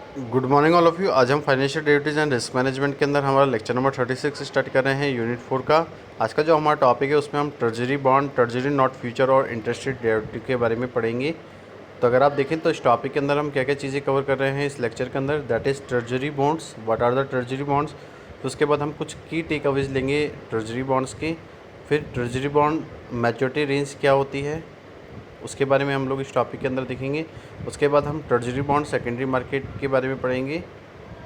Good morning all of you. आज हम financial derivatives and risk management के अंदर हमारा लेक्चर नंबर 36 स्टार्ट कर रहे हैं, यूनिट 4 का। आज का जो हमारा टॉपिक है उसमें हम treasury bond, treasury note future और इंटरेस्ट रेट डेरिवेटिव के बारे में पढ़ेंगे। तो अगर आप देखें तो इस टॉपिक के अंदर हम क्या क्या चीज़ें कवर कर रहे हैं इस लेक्चर के अंदर, that is treasury bonds, what are the treasury bonds. तो उसके बाद हम कुछ की टेक अवेज लेंगे ट्रेजरी बॉन्ड्स की। फिर ट्रेजरी बॉन्ड मैच्योरिटी रेंज क्या होती है उसके बारे में हम लोग इस टॉपिक के अंदर देखेंगे। उसके बाद हम ट्रेजरी बॉन्ड सेकेंडरी मार्केट के बारे में पढ़ेंगे।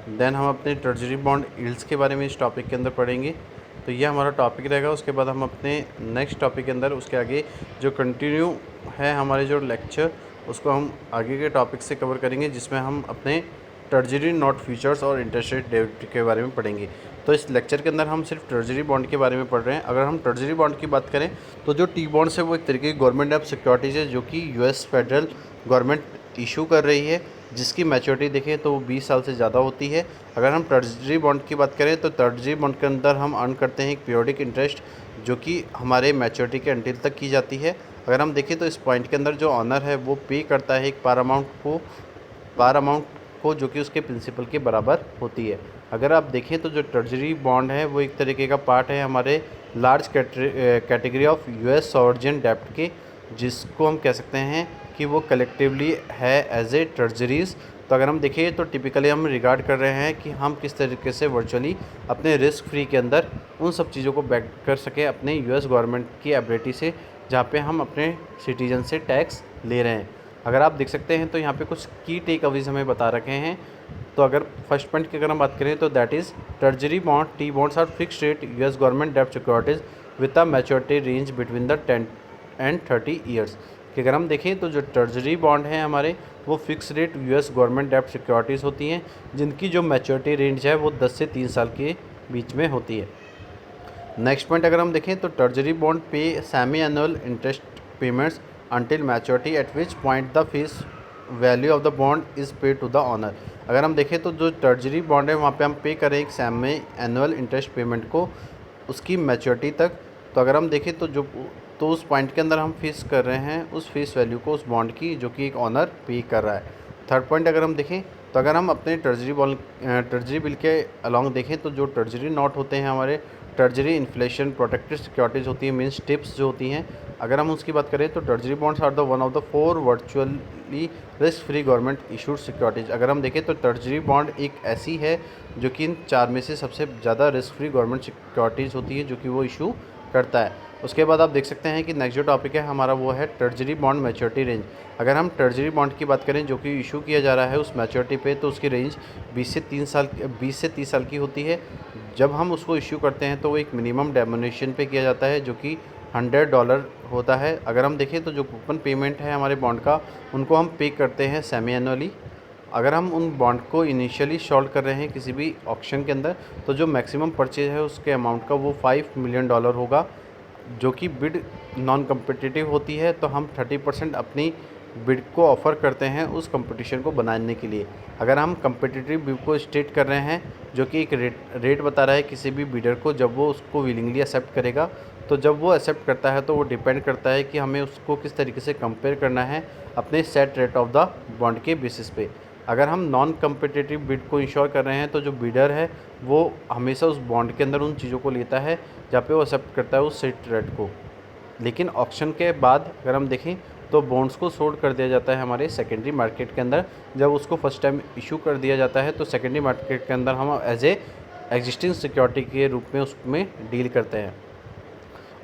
देन हम अपने ट्रेजरी बॉन्ड यील्ड्स के बारे में इस टॉपिक के अंदर पढ़ेंगे। तो ये हमारा टॉपिक रहेगा। उसके बाद हम अपने नेक्स्ट टॉपिक के अंदर उसके आगे जो कंटिन्यू है हमारे जो लेक्चर, उसको हम आगे के टॉपिक से कवर करेंगे, जिसमें हम अपने ट्रेजरी नोट फ्यूचर्स और इंटरेस्ट रेट डेरिवेटिव के बारे में पढ़ेंगे। तो इस लेक्चर के अंदर हम सिर्फ ट्रेजरी बॉन्ड के बारे में पढ़ रहे हैं। अगर हम ट्रेजरी बॉन्ड की बात करें तो जो टी बॉन्ड्स है वो एक तरीके की गवर्नमेंट ऑफ सिक्योरिटीज़ है, जो कि यूएस फेडरल गवर्नमेंट इशू कर रही है, जिसकी मैच्योरिटी देखें तो वो 20 साल से ज़्यादा होती है। अगर हम ट्रेजरी बॉन्ड की बात करें तो ट्रेजरी बॉन्ड के अंदर हम अर्न करते हैं एक पीरियोडिक इंटरेस्ट, जो कि हमारे मैच्योरिटी के अंटिल तक की जाती है। अगर हम देखें तो इस पॉइंट के अंदर जो ऑनर है वो पे करता है एक पार अमाउंट को जो कि उसके प्रिंसिपल के बराबर होती है। अगर आप देखें तो जो ट्रेजरी बॉन्ड है वो एक तरीके का पार्ट है हमारे large category of US sovereign डेब्ट के, जिसको हम कह सकते हैं कि वो कलेक्टिवली है एज ए ट्रेजरीज़। तो अगर हम देखें तो टिपिकली हम रिगार्ड कर रहे हैं कि हम किस तरीके से वर्चुअली अपने रिस्क फ्री के अंदर उन सब चीज़ों को बैक कर सकें अपने यूएस गवर्नमेंट की एबिलिटी से, जहाँ पे हम अपने सिटीजन से टैक्स ले रहे हैं। अगर आप देख सकते हैं तो यहाँ पे कुछ की टेक अवेज हमें बता रखे हैं। तो अगर फर्स्ट पॉइंट की अगर हम बात करें तो that is treasury bond T bonds are fix rate US government डेब्ट securities with a maturity range between the 10 and 30 years. कि अगर हम देखें तो जो ट्रेजरी बॉन्ड हैं हमारे वो फिक्स रेट यूएस गवर्नमेंट डेब्ट सिक्योरिटीज़ होती हैं, जिनकी जो मैच्योरिटी रेंज है वो 10 से 3 साल के बीच में होती है। नेक्स्ट पॉइंट अगर हम देखें तो ट्रेजरी बॉन्ड पे semi annual interest payments until maturity eight which point the face value of the bond is पे टू द ऑनर। अगर हम देखें तो जो ट्रेजरी बॉन्ड है वहाँ पे हम पे करें एक सेमी एनुअल इंटरेस्ट पेमेंट को उसकी मैच्योरिटी तक। तो अगर हम देखें तो उस पॉइंट के अंदर हम फीस कर रहे हैं उस फेस वैल्यू को उस बॉन्ड की, जो कि एक ऑनर पे कर रहा है। थर्ड पॉइंट अगर हम देखें तो अगर हम अपने ट्रेजरी बिल के अलॉन्ग देखें तो जो ट्रेजरी नोट होते हैं हमारे ट्रेजरी इन्फ्लेशन प्रोटेक्टेड सिक्योरिटीज़ होती हैं, मीन्स टिप्स जो होती हैं। अगर हम उसकी बात करें तो treasury bonds are the one of the 4 virtually risk free government issued securities. अगर हम देखें तो ट्रेजरी बॉन्ड एक ऐसी है जो कि इन 4 में से सबसे ज़्यादा रिस्क फ्री गवर्नमेंट सिक्योरिटीज़ होती है, जो कि वो इशू करता है। उसके बाद आप देख सकते हैं कि नेक्स्ट जो टॉपिक है हमारा वो है ट्रेजरी बॉन्ड मैच्योरिटी रेंज। अगर हम ट्रेजरी बॉन्ड की बात करें जो कि इशू किया जा रहा है उस मैच्योरिटी पे, तो उसकी रेंज 20 से 30 साल की होती है। जब हम उसको इशू करते हैं तो वो एक मिनिमम डेमोनेशन पे किया जाता है, जो कि $100 होता है। अगर हम देखें तो जो कूपन पेमेंट है हमारे बॉन्ड का, उनको हम पे करते हैं सेमी एनुअली। अगर हम उन बॉन्ड को इनिशियली शॉर्ट कर रहे हैं किसी भी ऑक्शन के अंदर, तो जो मैक्सिमम परचेज है उसके अमाउंट का वो $5 मिलियन होगा, जो कि बिड नॉन कम्पिटिटिव होती है। तो हम 30% अपनी बिड को ऑफ़र करते हैं उस कंपटीशन को बनाने के लिए। अगर हम कम्पिटिटिव बिड को स्टेट कर रहे हैं, जो कि एक रेट बता रहा है किसी भी बिडर को, जब वो उसको विलिंगली एक्सेप्ट करेगा। तो जब वो एक्सेप्ट करता है तो वो डिपेंड करता है कि हमें उसको किस तरीके से कंपेयर करना है अपने set rate of the bond के बेसिस पे। अगर हम नॉन कम्पिटिटिव बिड को इंश्योर कर रहे हैं तो जो बिडर है वो हमेशा उस बॉन्ड के अंदर उन चीज़ों को लेता है जहाँ पे वो एक्सेप्ट करता है उस सेट रेट को। लेकिन ऑक्शन के बाद अगर हम देखें तो बॉन्ड्स को सोल्ड कर दिया जाता है हमारे सेकेंडरी मार्केट के अंदर। जब उसको फर्स्ट टाइम इशू कर दिया जाता है तो सेकेंडरी मार्केट के अंदर हम एज ए एग्जिस्टिंग सिक्योरिटी के रूप में उसमें डील करते हैं।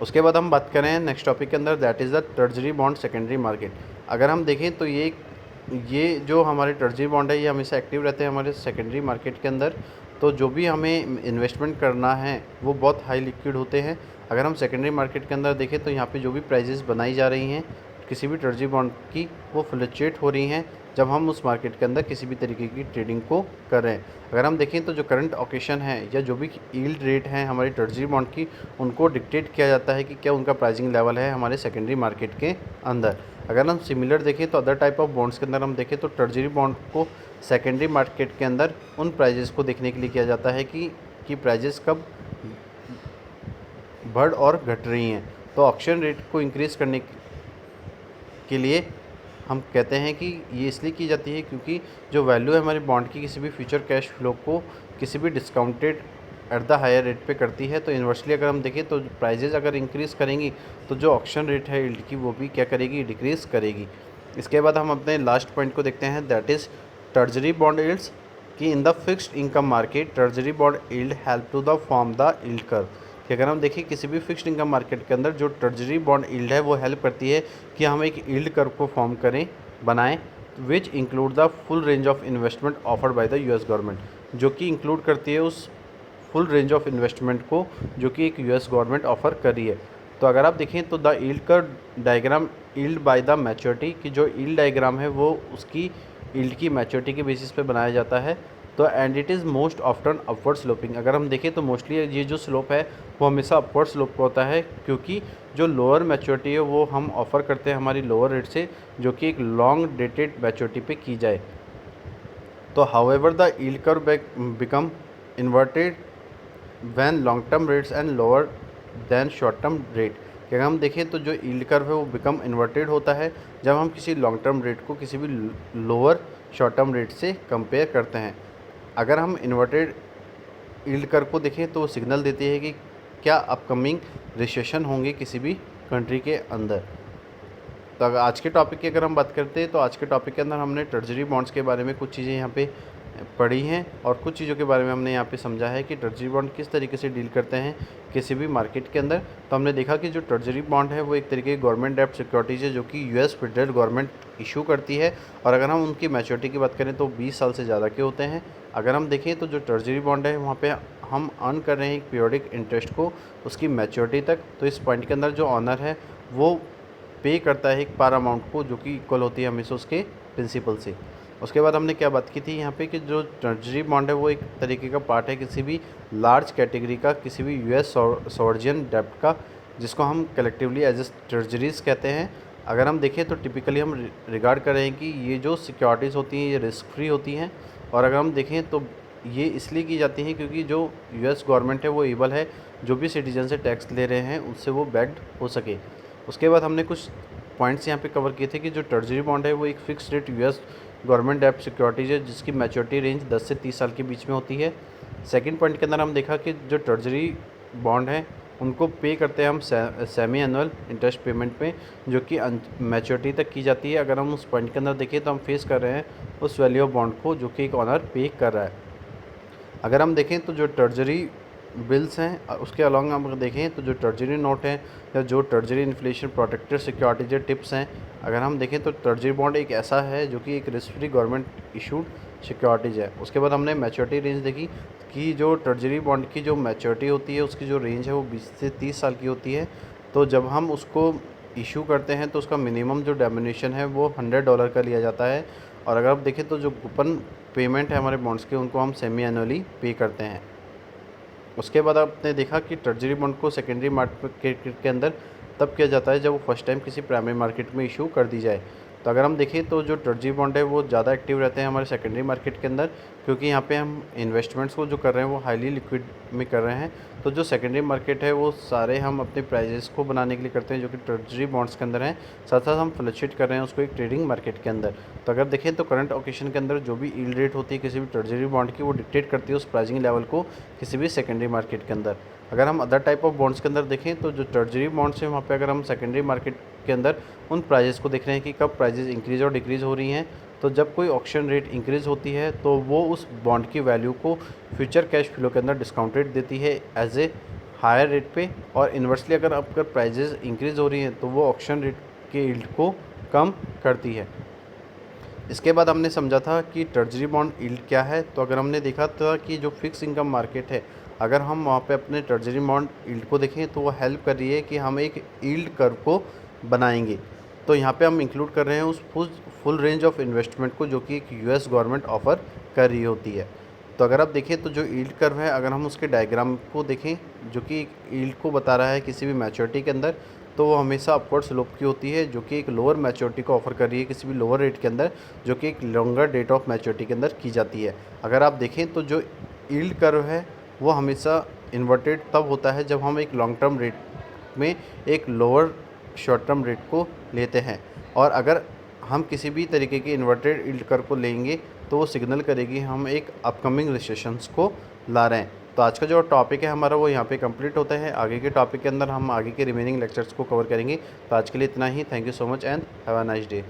उसके बाद हम बात करें नेक्स्ट टॉपिक के अंदर, that is the treasury bond secondary market. अगर हम देखें तो ये जो हमारे ट्रेजरी बॉन्ड है ये हमेशा एक्टिव रहते हैं हमारे सेकेंडरी मार्केट के अंदर। तो जो भी हमें इन्वेस्टमेंट करना है वो बहुत हाई लिक्विड होते हैं। अगर हम सेकेंडरी मार्केट के अंदर देखें तो यहाँ पे जो भी प्राइजेस बनाई जा रही हैं किसी भी ट्रेजरी बॉन्ड की, वो फ्लक्चुएट हो रही हैं जब हम उस मार्केट के अंदर किसी भी तरीके की ट्रेडिंग को कर रहे हैं। अगर हम देखें तो जो करंट ओकेशन है या जो भी यील्ड रेट है हमारी ट्रेजरी बॉन्ड की, उनको डिक्टेट किया जाता है कि क्या उनका प्राइसिंग लेवल है हमारे सेकेंडरी मार्केट के अंदर। अगर हम सिमिलर देखें तो अदर टाइप ऑफ बॉन्ड्स के अंदर हम देखें तो ट्रेजरी बॉन्ड को सेकेंडरी मार्केट के अंदर उन प्राइजेस को देखने के लिए किया जाता है कि प्राइजेस कब बढ़ और घट रही हैं। तो ऑक्शन रेट को इंक्रीज़ करने के लिए हम कहते हैं कि ये इसलिए की जाती है क्योंकि जो वैल्यू है हमारी बॉन्ड की किसी भी फ्यूचर कैश फ्लो को किसी भी discounted at the higher rate पे करती है। तो इन्वर्सली अगर हम देखें तो प्राइजेज़ अगर इंक्रीज़ करेंगी तो जो ऑक्शन रेट है यील्ड की वो भी क्या करेगी, डिक्रीज़ करेगी। इसके बाद हम अपने लास्ट पॉइंट को देखते हैं, that is treasury bond yields. कि in the fixed income market treasury bond yield help to the form the yield curve. कि अगर हम देखें किसी भी फिक्स्ड इनकम मार्केट के अंदर जो ट्रेजरी बॉन्ड यील्ड है वो हेल्प करती है कि हम एक यील्ड कर्व को फॉर्म करें, बनाएं, which include the full range of investment offered by the US government, जो कि इंक्लूड करती है उस फुल रेंज ऑफ इन्वेस्टमेंट को जो कि एक यूएस गवर्नमेंट ऑफर कर रही है। तो अगर आप देखें तो the yield curve diagram yield by the maturity, की जो यील्ड डायग्राम है वो उसकी यील्ड की मैच्योरिटी के बेसिस पे बनाया जाता है। तो and it is most often upward sloping. अगर हम देखें तो मोस्टली ये जो स्लोप है वो हमेशा अपवर्ड स्लोप का होता है, क्योंकि जो लोअर मैच्योरिटी है वो हम ऑफ़र करते हैं हमारी लोअर रेट से, जो कि एक लॉन्ग डेटेड मैच्योरिटी पे की जाए। तो however the yield curve become inverted when long term rates and lower than short term rate. कि अगर हम देखें तो जो यील्ड कर्व है वो बिकम इन्वर्टेड होता है जब हम किसी लॉन्ग टर्म रेट को किसी भी लोअर शॉर्ट टर्म रेट से कंपेयर करते हैं। अगर हम इन्वर्टेड यील्ड कर्व को देखें तो वो सिग्नल देती है कि क्या अपकमिंग रिसेशन होंगे किसी भी कंट्री के अंदर। तो अगर आज के टॉपिक की अगर हम बात करते हैं तो आज के टॉपिक के अंदर हमने ट्रेजरी बॉन्ड्स के बारे में कुछ चीज़ें यहाँ पे पढ़ी हैं और कुछ चीज़ों के बारे में हमने यहाँ पे समझा है कि ट्रेजरी बॉन्ड किस तरीके से डील करते हैं किसी भी मार्केट के अंदर। तो हमने देखा कि जो ट्रेजरी बॉन्ड है वो एक तरीके की गवर्नमेंट डेब्ट सिक्योरिटीज़ है जो कि यूएस फेडरल गवर्नमेंट इशू करती है, और अगर हम उनकी मैच्योरिटी की बात करें तो 20 साल से ज़्यादा के होते हैं। अगर हम देखें तो जो ट्रेजरी बॉन्ड है वहाँ पे हम अर्न कर रहे हैं एक पीरियोडिक इंटरेस्ट को उसकी मैच्योरिटी तक। तो इस पॉइंट के अंदर जो ऑनर है वो पे करता है एक पार अमाउंट को जो कि इक्वल होती है हमेशा उसके प्रिंसिपल से। उसके बाद हमने क्या बात की थी यहाँ पे कि जो ट्रेजरी बॉन्ड है वो एक तरीके का पार्ट है किसी भी लार्ज कैटेगरी का, किसी भी यूएस सॉवरेन डेब्ट का, जिसको हम कलेक्टिवली एज ए ट्रेजरीज कहते हैं। अगर हम देखें तो टिपिकली हम रिगार्ड कर रहे हैं कि ये जो सिक्योरिटीज़ होती हैं ये रिस्क फ्री होती हैं, और अगर हम देखें तो ये इसलिए की जाती हैं क्योंकि जो यूएस गवर्नमेंट है वो एबल है जो भी सिटीजन से टैक्स ले रहे हैं उससे वो बैक्ड हो सके। उसके बाद हमने कुछ पॉइंट्स यहाँ पे कवर किए थे कि जो ट्रेजरी बॉन्ड है वो एक फिक्स रेट यूएस गवर्नमेंट डेब्ट सिक्योरिटीज है जिसकी मैच्योरिटी रेंज 10 से 30 साल के बीच में होती है। सेकंड पॉइंट के अंदर हम देखा कि जो ट्रेजरी बॉन्ड है उनको पे करते हैं हम सेमी एनुअल इंटरेस्ट पेमेंट पे, जो कि मैच्योरिटी तक की जाती है। अगर हम उस पॉइंट के अंदर देखें तो हम फेस कर रहे हैं उस वैल्यू ऑफ बॉन्ड को जो कि एक ऑनर पे कर रहा है। अगर हम देखें तो जो ट्रेजरी बिल्स हैं उसके अलॉन्ग हम देखें तो जो ट्रेजरी नोट है या जो treasury inflation protected securities tips हैं, अगर हम देखें तो ट्रेजरी बॉन्ड एक ऐसा है जो कि एक risk free government issued securities है। उसके बाद हमने मैच्योरिटी रेंज देखी कि जो ट्रेजरी बॉन्ड की जो मैच्योरिटी होती है उसकी जो रेंज है वो 20 से 30 साल की होती है। तो जब हम उसको इशू करते हैं तो उसका मिनिमम जो डेमिनेशन है वो $100 का लिया जाता है, और अगर आप देखें तो जो कूपन पेमेंट है हमारे बॉन्ड्स के उनको हम सेमी एनुअली पे करते हैं। उसके बाद आपने देखा कि ट्रेजरी बॉन्ड को सेकेंडरी मार्केट के अंदर तब किया जाता है जब वो फर्स्ट टाइम किसी प्राइमरी मार्केट में इशू कर दी जाए। तो अगर हम देखें तो जो ट्रेजरी बॉन्ड है वो ज़्यादा एक्टिव रहते हैं हमारे सेकेंडरी मार्केट के अंदर, क्योंकि यहाँ पे हम इन्वेस्टमेंट्स को जो कर रहे हैं वो हाईली लिक्विड में कर रहे हैं। तो जो सेकेंडरी मार्केट है वो सारे हम अपने प्राइजेस को बनाने के लिए करते हैं जो कि ट्रेजरी बॉन्ड्स के अंदर हैं, साथ साथ हम फ्लक्चुएट कर रहे हैं उसको एक ट्रेडिंग मार्केट के अंदर। तो अगर देखें तो करंट ओकेशन के अंदर जो भी यील्ड रेट होती है किसी भी ट्रेजरी बॉन्ड की वो डिक्टेट करती है उस प्राइसिंग लेवल को किसी भी सेकेंडरी मार्केट के अंदर। अगर हम अदर टाइप ऑफ बॉन्ड्स के अंदर देखें तो जो ट्रेजरी बॉन्ड्स हैं वहाँ पे अगर हम सेकेंडरी मार्केट के अंदर उन प्राइजेस को देख रहे हैं कि कब प्राइजेस इंक्रीज़ और डिक्रीज़ हो रही हैं। तो जब कोई ऑक्शन रेट इंक्रीज़ होती है तो वो उस बॉन्ड की वैल्यू को फ्यूचर कैश फ्लो के अंदर डिस्काउंटेड देती है एज ए हायर रेट पे, और इन्वर्सली अगर प्राइजेस इंक्रीज़ हो रही हैं तो वो ऑक्शन रेट के यील्ड को कम करती है। इसके बाद हमने समझा था कि ट्रेजरी बॉन्ड यील्ड क्या है। तो अगर हमने देखा था कि जो फिक्स इनकम मार्केट है अगर हम वहाँ पे अपने ट्रेजरी बॉन्ड यील्ड को देखें तो वो हेल्प कर रही है कि हम एक यील्ड कर्व को बनाएंगे। तो यहाँ पे हम इंक्लूड कर रहे हैं उस फुल रेंज ऑफ इन्वेस्टमेंट को जो कि एक यूएस गवर्नमेंट ऑफ़र कर रही होती है। तो अगर आप देखें तो जो यील्ड कर्व है अगर हम उसके डायग्राम को देखें जो कि यील्ड को बता रहा है किसी भी मैच्योरिटी के अंदर, तो वो हमेशा अपवर्ड स्लोप की होती है जो कि एक लोअर मैच्योरिटी को ऑफर कर रही है किसी भी लोअर रेट के अंदर जो कि एक लॉन्गर डेट ऑफ मैच्योरिटी के अंदर की जाती है। अगर आप देखें तो जो यील्ड कर्व है वो हमेशा इन्वर्टेड तब होता है जब हम एक लॉन्ग टर्म रेट में एक लोअर शॉर्ट टर्म रेट को लेते हैं, और अगर हम किसी भी तरीके की इन्वर्टेड यील्ड कर्व को लेंगे तो वो सिग्नल करेगी हम एक अपकमिंग रिसेशंस को ला रहे हैं। तो आज का जो टॉपिक है हमारा वो यहाँ पे कंप्लीट होता है। आगे के टॉपिक के अंदर हम आगे के रिमेनिंग लेक्चर्स को कवर करेंगे। तो आज के लिए इतना ही। Thank you so much and have a nice day.